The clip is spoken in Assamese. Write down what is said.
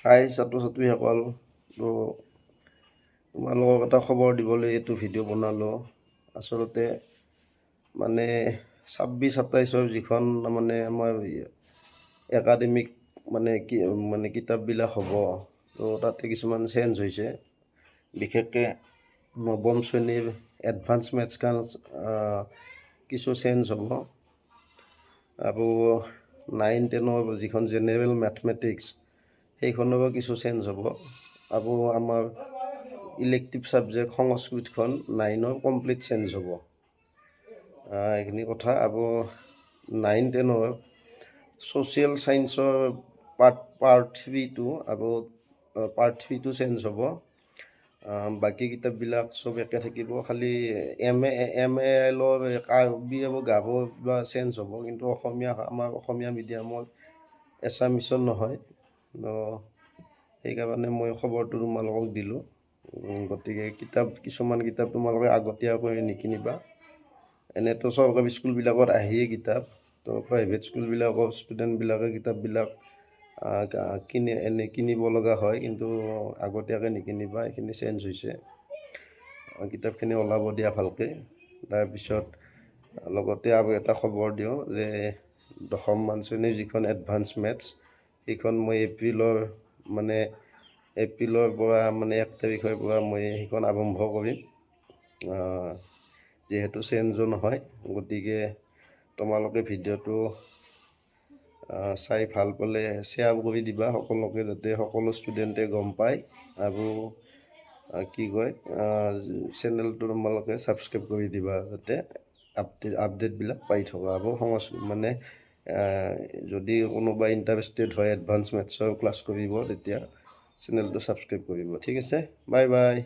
হাই ছাত্ৰ ছাত্ৰীসকল, তো তোমালোকক এটা খবৰ দিবলৈ এইটো ভিডিঅ' বনালোঁ। আচলতে মানে 26-27 যিখন মানে আমাৰ একাডেমিক মানে কিতাপবিলাক হ'ব, তো তাতে কিছুমান চেঞ্জ হৈছে। বিশেষকৈ নৱম শ্ৰেণীৰ এডভান্স মেথছখন কিছু চেঞ্জ হ'ব, আৰু 9-10 যিখন জেনেৰেল মেথমেটিক্স সেইখনৰো কিছু চেঞ্জ হ'ব, আৰু আমাৰ ইলেক্টিভ ছাবজেক্ট সংস্কৃতখন 9ৰ কমপ্লিট চেঞ্জ হ'ব। এইখিনি কথা। আৰু 9-10 ছ'চিয়েল ছায়েন্সৰ পাৰ্ট 3টো আৰু পাৰ্ট 3টো চেঞ্জ হ'ব। বাকী কিতাপবিলাক চব একে থাকিব, খালি MAL কাৰ্বি আৰু গাৰো বা চেঞ্জ হ'ব, কিন্তু আমাৰ অসমীয়া মিডিয়ামৰ এছামিছৰ নহয়। সেইকাৰণে মই খবৰটো তোমালোকক দিলোঁ। গতিকে কিছুমান কিতাপ তোমালোকে আগতীয়াকৈ নিকিনিবা। এনেতো চৰকাৰী স্কুলবিলাকত আহিয়ে কিতাপ, তো প্ৰাইভেট স্কুলবিলাকৰ ষ্টুডেণ্টবিলাকে কিতাপবিলাক কিনিব লগা হয়, কিন্তু আগতীয়াকৈ নিকিনিবা। এইখিনি চেঞ্জ হৈছে, কিতাপখিনি ওলাব দিয়া ভালকৈ। তাৰপিছত লগতে আৰু এটা খবৰ দিওঁ যে 10মান শ্ৰেণীৰ যিখন এডভান্স মেথছ, সেইখন মই এপ্ৰিলৰ পৰা 1 তাৰিখৰ পৰা মই সেইখন আৰম্ভ কৰিম। যিহেতু চেঞ্জো নহয়, গতিকে তোমালোকে ভিডিঅ'টো চাই ভাল পালে শ্বেয়াৰ কৰি দিবা সকলোকে, যাতে সকলো ষ্টুডেণ্টে গম পায়। আৰু চেনেলটো তোমালোকে ছাবস্ক্ৰাইব কৰি দিবা, যাতে আপডেটবিলাক পাই থকা। আৰু যদি কোনোবা ইণ্টাৰেষ্টেড হয় এডভান্স মেথছৰ ক্লাছ কৰিব, তেতিয়া চেনেলটো ছাবস্ক্ৰাইব কৰিব। ঠিক আছে, বাই বাই।